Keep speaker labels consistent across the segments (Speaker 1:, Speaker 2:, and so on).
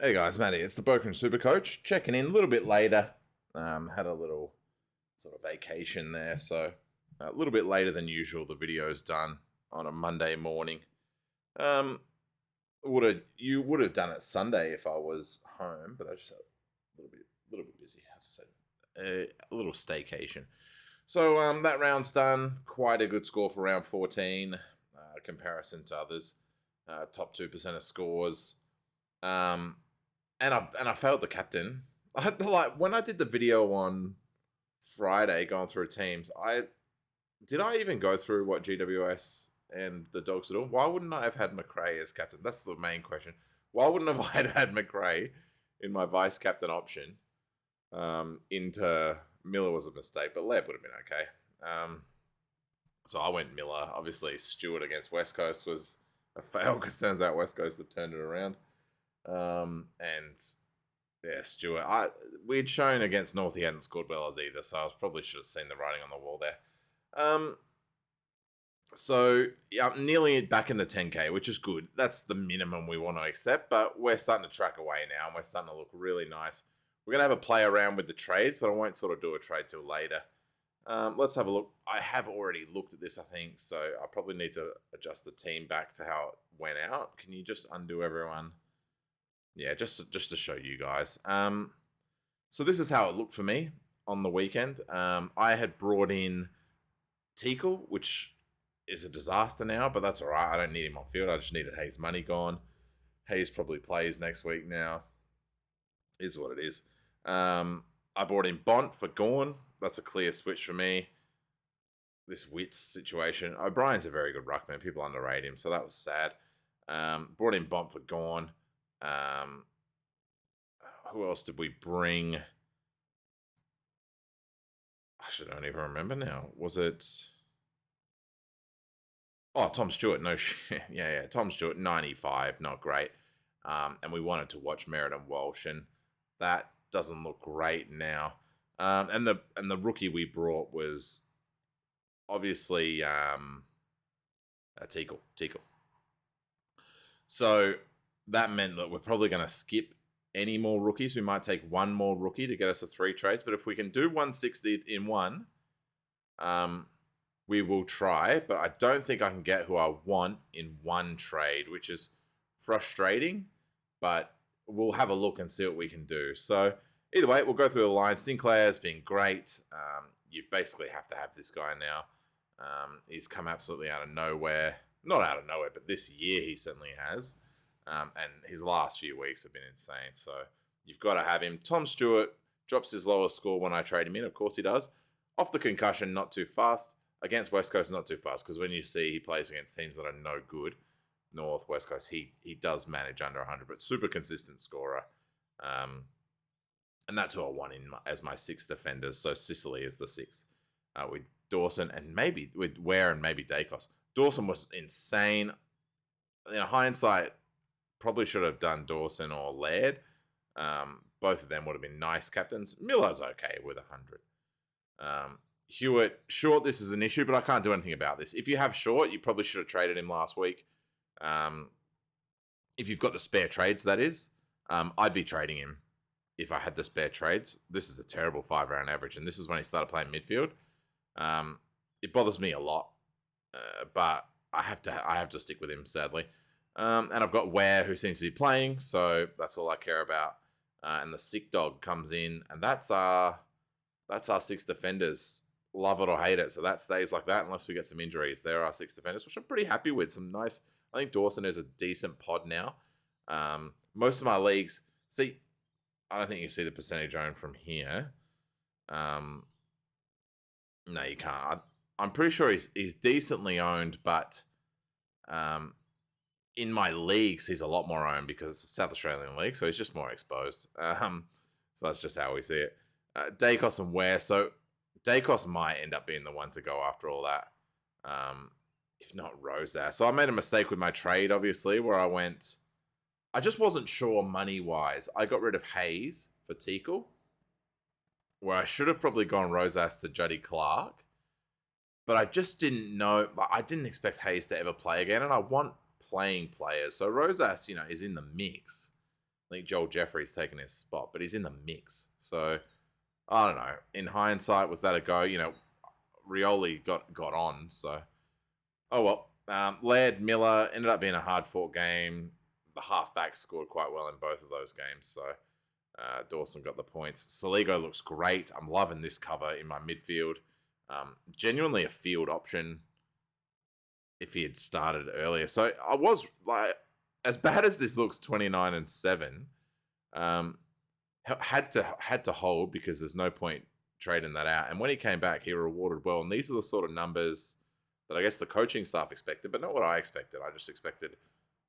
Speaker 1: Hey guys, Matty, it's the Broken Supercoach checking in a little bit later. Had a little sort of vacation there, so a little bit later than usual. The video's done on a Monday morning. You would have done it Sunday if I was home, but I just had a little bit busy. As I said, a little staycation. So that round's done. Quite a good score for round 14. Comparison to others, top 2% of scores. And I failed the captain. Like when I did the video on Friday going through teams, I even go through what GWS and the Dogs are doing? Why wouldn't I have had McRae as captain? That's the main question. Why wouldn't have I had McRae in my vice captain option? Into Miller was a mistake, but Leb would have been okay. So I went Miller. Obviously, Stewart against West Coast was a fail because turns out West Coast have turned it around. And yeah, Stewart. We'd shown against North he hadn't scored well as either, so I probably should have seen the writing on the wall there. So yeah, I'm nearly back in the 10K, which is good. That's the minimum we want to accept, but we're starting to track away now, and we're starting to look really nice. We're gonna have a play around with the trades, but I won't sort of do a trade till later. Let's have a look. I have already looked at this, I think, so I probably need to adjust the team back to how it went out. Can you just undo everyone? Yeah, just to show you guys. So this is how it looked for me on the weekend. I had brought in Teakle, which is a disaster now, but that's all right. I don't need him on field. I just needed Hayes' money gone. Hayes probably plays next week now. Is what it is. I brought in Bont for Gorn. That's a clear switch for me. This Wits situation. O'Brien's a very good ruckman. People underrate him, so that was sad. Brought in Bont for Gorn. Who else did we bring? I don't even remember now. Was it? Oh, Tom Stewart. No shit. Yeah. Tom Stewart, 95. Not great. And we wanted to watch Meriden Walsh, and that doesn't look great now. And the rookie we brought was obviously Teakle. So that meant that we're probably going to skip any more rookies. We might take one more rookie to get us a 3 trades. But if we can do 160 in one, we will try. But I don't think I can get who I want in one trade, which is frustrating. But we'll have a look and see what we can do. So either way, we'll go through the line. Sinclair's been great. You basically have to have this guy now. He's come absolutely out of nowhere. Not out of nowhere, but this year he certainly has. And his last few weeks have been insane. So you've got to have him. Tom Stewart drops his lowest score when I trade him in. Of course he does. Off the concussion, not too fast. Against West Coast, not too fast. Because when you see he plays against teams that are no good, North, West Coast, he does manage under 100. But super consistent scorer. And that's who I want in as my 6 defenders. So Sicily is the 6. With Dawson and maybe with Ware and maybe Dacos. Dawson was insane. In hindsight, probably should have done Dawson or Laird. Both of them would have been nice captains. Miller's okay with 100. Hewitt, Short, this is an issue, but I can't do anything about this. If you have Short, you probably should have traded him last week. If you've got the spare trades, that is. I'd be trading him if I had the spare trades. This is a terrible 5-round average, and this is when he started playing midfield. It bothers me a lot, but I have to stick with him, sadly. And I've got Ware, who seems to be playing, so that's all I care about. And the sick dog comes in, and that's our 6 defenders. Love it or hate it, so that stays like that unless we get some injuries. There are our 6 defenders, which I'm pretty happy with. Some nice. I think Dawson is a decent pod now. Most of my leagues. See, I don't think you see the percentage owned from here. No, you can't. I'm pretty sure he's decently owned, but in my leagues, he's a lot more owned because it's a South Australian league, so he's just more exposed. So that's just how we see it. Dacos and Ware. So Dacos might end up being the one to go after all that, if not Rosas. So I made a mistake with my trade, obviously, where I just wasn't sure money-wise. I got rid of Hayes for Teakle, where I should have probably gone Rosas to Juddy Clark, but I just didn't know. I didn't expect Hayes to ever play again, and I want playing players. So Rosas, is in the mix. think Joel Jeffrey's taken his spot, but he's in the mix. So I don't know. In hindsight, was that a go? Rioli got on. So oh well. Laird Miller ended up being a hard fought game. The halfbacks scored quite well in both of those games. So Dawson got the points. Saligo looks great. I'm loving this cover in my midfield. Genuinely a field option if he had started earlier. So I was like, as bad as this looks, 29-7, had to hold because there's no point trading that out. And when he came back, he rewarded well. And these are the sort of numbers that I guess the coaching staff expected, but not what I expected. I just expected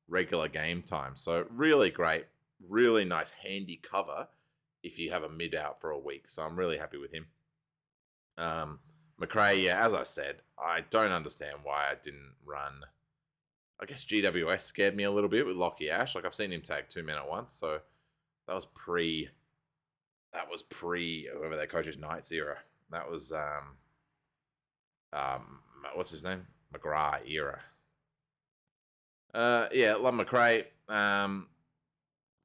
Speaker 1: regular game time. So really great, really nice, handy cover if you have a mid out for a week. So I'm really happy with him. McRae, yeah, as I said, I don't understand why I didn't run. I guess GWS scared me a little bit with Lockie Ash. Like I've seen him tag 2 men at once, so that was pre whoever their coach's Knights era. That was what's his name? McGrath era. Yeah, love McRae.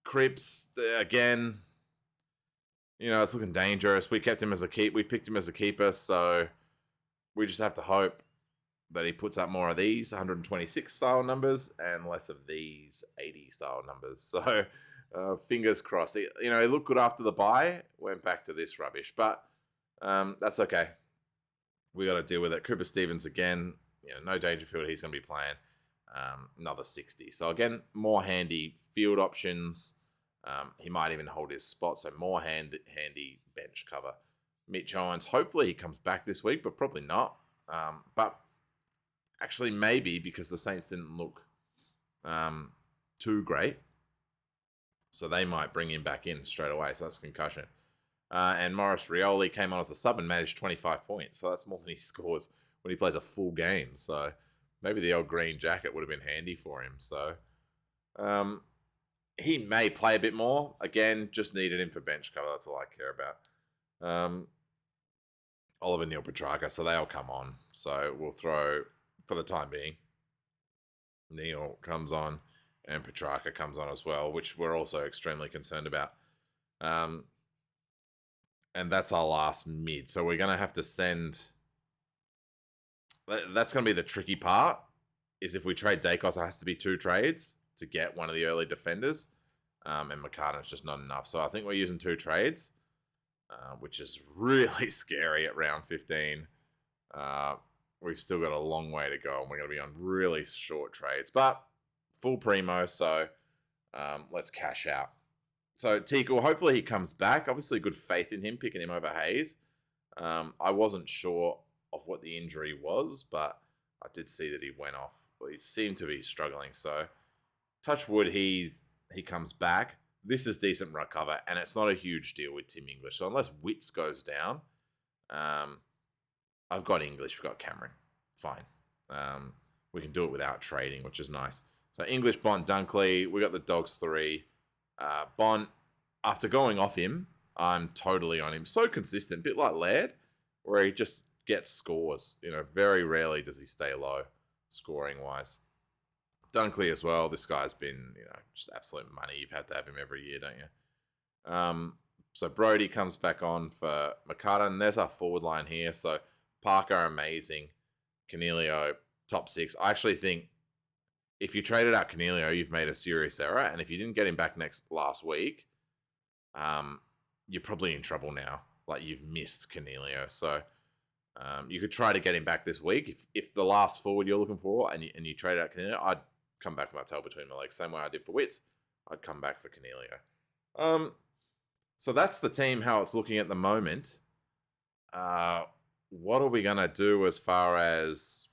Speaker 1: Cripps again. It's looking dangerous. We picked him as a keeper, so we just have to hope that he puts up more of these 126 style numbers and less of these 80 style numbers. So fingers crossed. He looked good after the bye. Went back to this rubbish, but that's okay. We got to deal with it. Cooper Stevens again. No Dangerfield. He's going to be playing another 60. So again, more handy field options. He might even hold his spot, so more handy bench cover. Mitch Owens, hopefully he comes back this week, but probably not. But actually maybe because the Saints didn't look too great. So they might bring him back in straight away. So that's concussion. And Maurice Rioli came on as a sub and managed 25 points. So that's more than he scores when he plays a full game. So maybe the old green jacket would have been handy for him. So he may play a bit more. Again, just needed him for bench cover. That's all I care about. Oliver Neil Petrarca. So they'll come on. So we'll throw, for the time being, Neil comes on and Petrarca comes on as well, which we're also extremely concerned about. And that's our last mid. So we're going to have to send... That's going to be the tricky part, is if we trade Dacos, it has to be 2 trades to get one of the early defenders. And McCartan's just not enough. So I think we're using 2 trades, which is really scary at round 15. We've still got a long way to go, and we're going to be on really short trades. But full primo, so let's cash out. So Teagle, hopefully he comes back. Obviously good faith in him, picking him over Hayes. I wasn't sure of what the injury was, but I did see that he went off. He seemed to be struggling. So touch wood, he comes back. This is decent ruck cover, and it's not a huge deal with Tim English. So unless Witts goes down, I've got English. We've got Cameron. Fine. We can do it without trading, which is nice. So English, Bont, Dunkley. We got the Dogs 3. Bont, after going off him, I'm totally on him. So consistent, bit like Laird, where he just gets scores. Very rarely does he stay low, scoring-wise. Dunkley as well. This guy's been, just absolute money. You've had to have him every year, don't you? So Brody comes back on for McCartan. There's our forward line here. So Parker, amazing. Canelio, top 6. I actually think if you traded out Canelio, you've made a serious error. And if you didn't get him back last week, you're probably in trouble now. Like, you've missed Canelio. So you could try to get him back this week. If the last forward you're looking for and you trade out Canelio, I'd come back with my tail between my legs. Same way I did for Witts. I'd come back for Canelio. So that's the team, how it's looking at the moment. What are we going to do as far as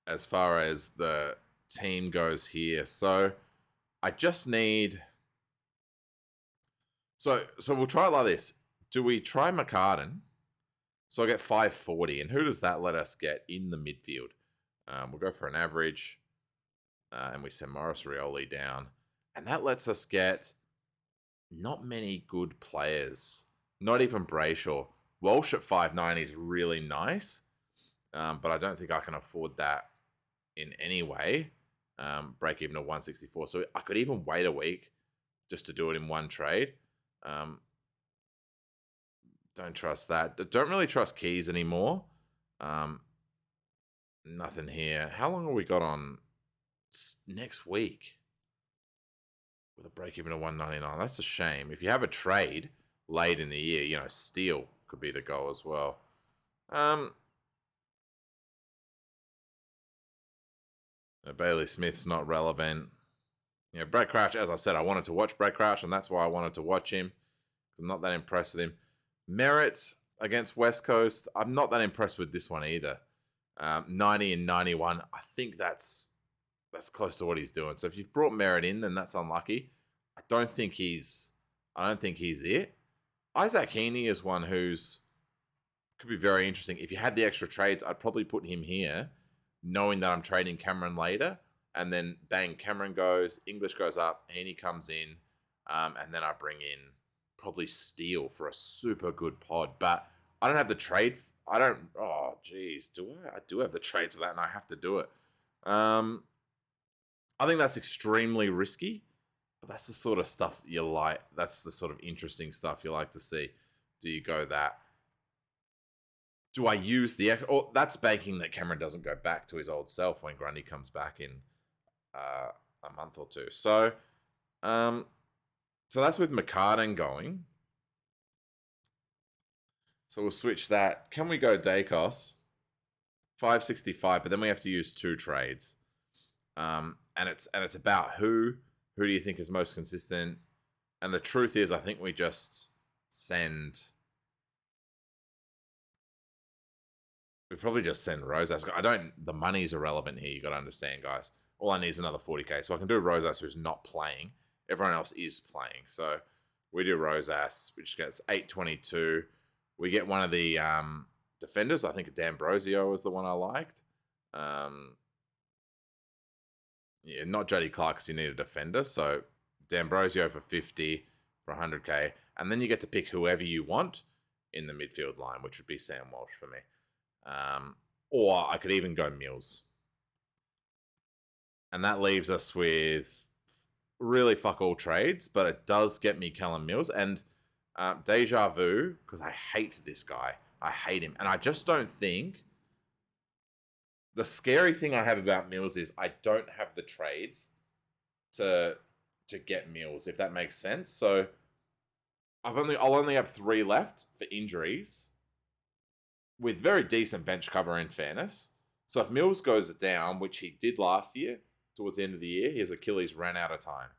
Speaker 1: the team goes here? So I just need... So we'll try it like this. Do we try McCartan? So I get 540. And who does that let us get in the midfield? We'll go for an average. And we send Maurice Rioli down. And that lets us get not many good players. Not even Brayshaw. Walsh at 590 is really nice. But I don't think I can afford that in any way. Break even to 164. So I could even wait a week just to do it in one trade. Don't trust that. Don't really trust keys anymore. Nothing here. How long have we got on next week? With a break even of 199. That's a shame. If you have a trade late in the year, steal could be the goal as well. Bailey Smith's not relevant. Brad Crouch, as I said, I wanted to watch Brad Crouch, and that's why I wanted to watch him. I'm not that impressed with him. Merritt against West Coast, I'm not that impressed with this one either. 90 and 91, I think that's close to what he's doing. So if you've brought Merritt in, then that's unlucky. I don't think he's it. Isaac Heaney is one who's could be very interesting. If you had the extra trades, I'd probably put him here, knowing that I'm trading Cameron later, and then bang, Cameron goes, English goes up, Heaney comes in, and then I bring in probably Steele for a super good pod. But I don't have the trade. Oh, geez. Do I? I do have the trades for that, and I have to do it. I think that's extremely risky, but that's the sort of stuff you like. That's the sort of interesting stuff you like to see. Do you go that? Do I use that's banking that Cameron doesn't go back to his old self when Grundy comes back in a month or two. So that's with McCartan going. So we'll switch that. Can we go Dacos? 565, but then we have to use 2 trades. And it's about who do you think is most consistent? And the truth is, I think we just send. We probably just send Rosas. The money's irrelevant here. You got to understand, guys. All I need is another 40k, so I can do Rosas who's not playing. Everyone else is playing, so we do Rosas, which gets 822. We get one of the defenders. I think D'Ambrosio was the one I liked. Not Jody Clark because you need a defender. So D'Ambrosio for 50 for 100k. And then you get to pick whoever you want in the midfield line, which would be Sam Walsh for me. Or I could even go Mills. And that leaves us with really fuck all trades, but it does get me Callum Mills. And Deja Vu, because I hate this guy. I hate him. And I just don't think... The scary thing I have about Mills is I don't have the trades to get Mills, if that makes sense. So I'll only have 3 left for injuries with very decent bench cover in fairness. So if Mills goes down, which he did last year, towards the end of the year, his Achilles ran out of time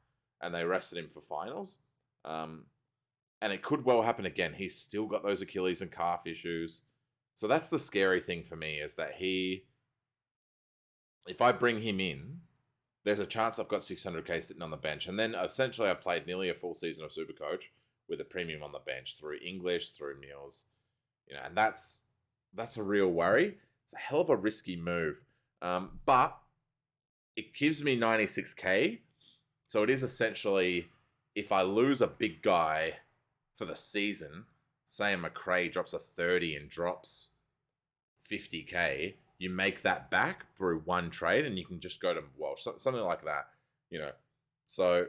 Speaker 1: and they rested him for finals. And it could well happen again. He's still got those Achilles and calf issues. So that's the scary thing for me, is that if I bring him in, there's a chance I've got 600k sitting on the bench. And then essentially I played nearly a full season of Supercoach with a premium on the bench through English, through Mills. And that's a real worry. It's a hell of a risky move. But it gives me 96k. So it is essentially, if I lose a big guy for the season, say McRae drops a 30 and drops 50k, you make that back through one trade and you can just go to Walsh, something like that, So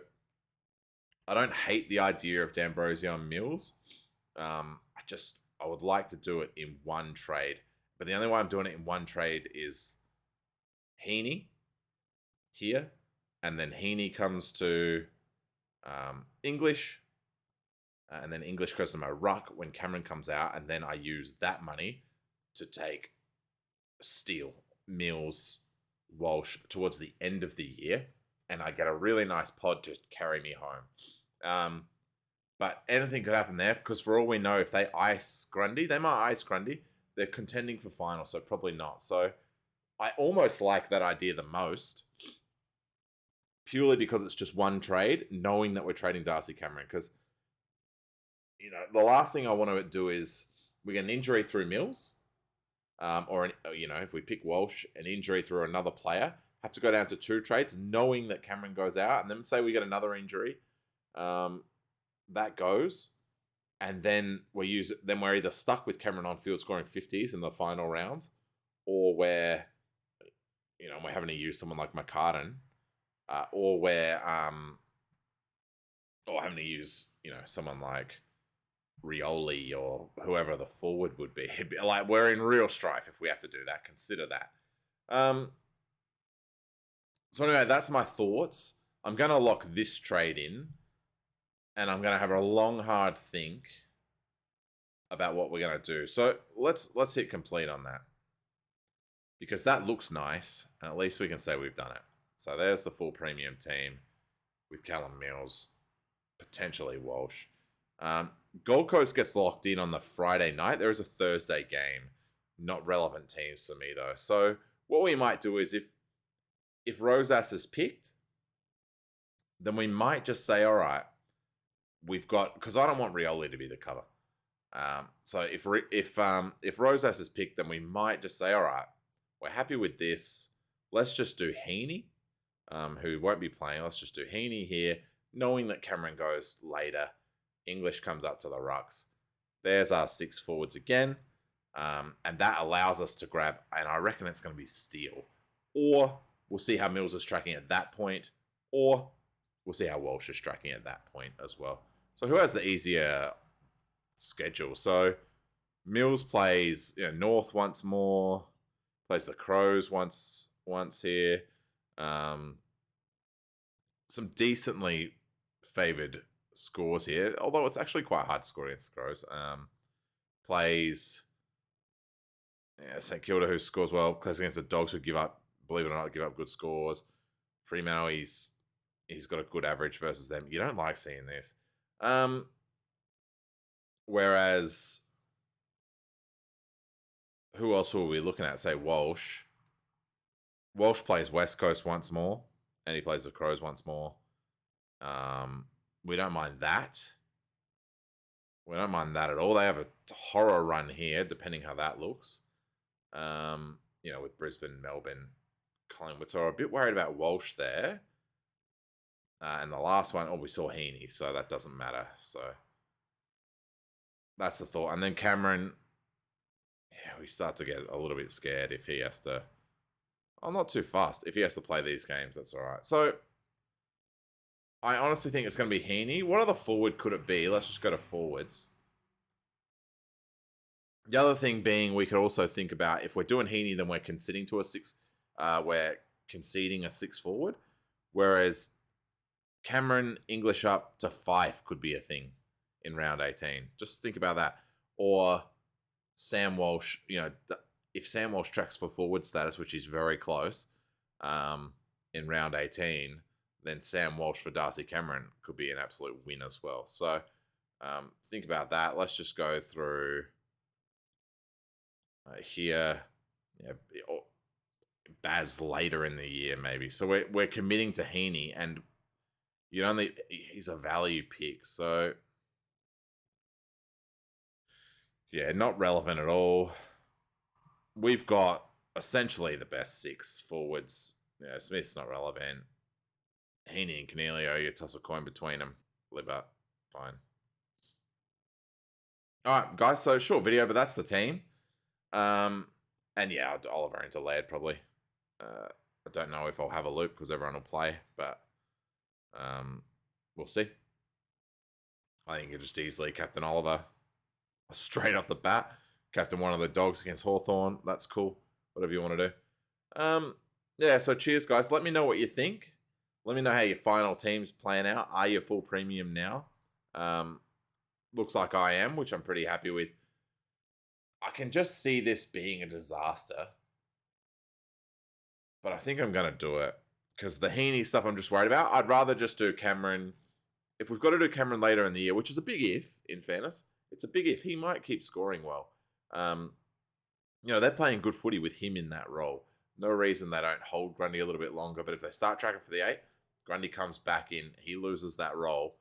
Speaker 1: I don't hate the idea of D'Ambrosio and Mills. I would like to do it in one trade, but the only way I'm doing it in one trade is Heaney here, and then Heaney comes to English, and then English goes to my ruck when Cameron comes out, and then I use that money to take Steele, Mills, Walsh towards the end of the year, and I get a really nice pod to carry me home. But anything could happen there, because for all we know, if they ice Grundy, they might ice Grundy. They're contending for final, so probably not. So I almost like that idea the most, purely because it's just one trade, knowing that we're trading Darcy Cameron. Because, the last thing I want to do is we get an injury through Mills, or if we pick Walsh, an injury through another player, have to go down to 2 trades, knowing that Cameron goes out, and then say we get another injury, that goes, and then we're either stuck with Cameron on field scoring 50s in the final rounds, or we're having to use someone like McCartan, or having to use, someone like Rioli or whoever the forward would be. Like, we're in real strife if we have to do that. Consider that. So anyway, that's my thoughts. I'm going to lock this trade in, and I'm going to have a long, hard think about what we're going to do. So let's hit complete on that, because that looks nice, and at least we can say we've done it. So there's the full premium team with Callum Mills, potentially Walsh. Gold Coast gets locked in on the Friday night. There is a Thursday game. Not relevant teams for me, though. So what we might do is if Rosas is picked, then we might just say, all right, we've got, because I don't want Rioli to be the cover. So if Rosas is picked, then we might just say, all right, we're happy with this. Let's just do Heaney, who won't be playing. Let's just do Heaney here, knowing that Cameron goes later. English comes up to the rucks. There's our 6 forwards again. And that allows us to grab, and I reckon it's going to be Steele. Or we'll see how Mills is tracking at that point. Or we'll see how Walsh is tracking at that point as well. So who has the easier schedule? So Mills plays North once more. Plays the Crows once here. Some decently favoured scores here, although it's actually quite hard to score against the Crows. Plays St Kilda, who scores well. Plays against the Dogs, who believe it or not, give up good scores. Fremantle, he's got a good average versus them. You don't like seeing this. Whereas, who else were we looking at? Say Walsh. Walsh plays West Coast once more, and he plays the Crows once more. We don't mind that. We don't mind that at all. They have a horror run here, depending how that looks. With Brisbane, Melbourne, Collingwood. So I'm a bit worried about Walsh there. And the last one, we saw Heaney, so that doesn't matter. So that's the thought. And then Cameron, we start to get a little bit scared if he has to. Oh, not too fast. If he has to play these games, that's all right. So I honestly think it's going to be Heaney. What other forward could it be? Let's just go to forwards. The other thing being, we could also think about, if we're doing Heaney, then we're conceding to a 6. We're conceding a 6 forward, whereas Cameron English up to 5 could be a thing in round 18. Just think about that. Or Sam Walsh, if Sam Walsh tracks for forward status, which is very close, in round 18, then Sam Walsh for Darcy Cameron could be an absolute win as well. So think about that. Let's just go through here. Baz later in the year, maybe. So we're committing to Heaney, and he's a value pick. So yeah, not relevant at all. We've got essentially the best 6 forwards. Smith's not relevant. Heaney and Cornelio, you toss a coin between them. Libba, fine. All right, guys. So short video, but that's the team. And yeah, Oliver into Laird probably. I don't know if I'll have a loop because everyone will play, but we'll see. I think you just easily captain Oliver straight off the bat. Captain one of the Dogs against Hawthorn. That's cool. Whatever you want to do. Yeah, so cheers, guys. Let me know what you think. Let me know how your final team's playing out. Are you full premium now? Looks like I am, which I'm pretty happy with. I can just see this being a disaster. But I think I'm going to do it. Because the Heaney stuff I'm just worried about. I'd rather just do Cameron. If we've got to do Cameron later in the year, which is a big if, in fairness. It's a big if. He might keep scoring well. They're playing good footy with him in that role. No reason they don't hold Grundy a little bit longer. But if they start tracking for the 8, Grundy comes back in. He loses that role.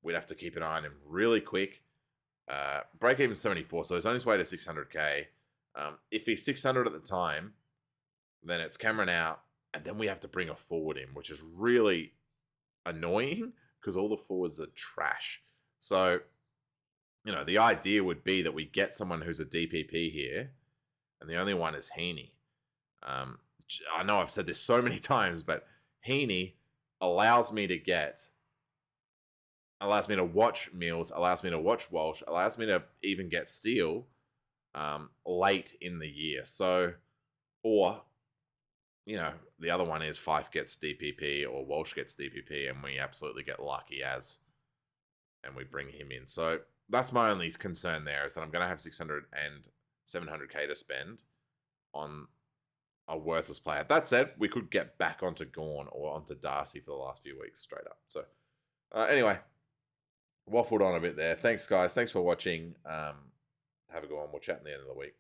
Speaker 1: We'd have to keep an eye on him really quick. Break even 74, so he's on his way to 600k. If he's 600 at the time, then it's Cameron out, and then we have to bring a forward in, which is really annoying because all the forwards are trash. So, the idea would be that we get someone who's a DPP here, and the only one is Heaney. I know I've said this so many times, but Heaney allows me to get allows me to watch Mills, allows me to watch Walsh, allows me to even get Steele late in the year. So, or, the other one is Fife gets DPP or Walsh gets DPP, and we absolutely get lucky and we bring him in. So that's my only concern there, is that I'm going to have 600 and 700k to spend on a worthless player. That said, we could get back onto Gorn or onto Darcy for the last few weeks straight up. So anyway, waffled on a bit there. Thanks, guys. Thanks for watching. Have a good one. We'll chat in the end of the week.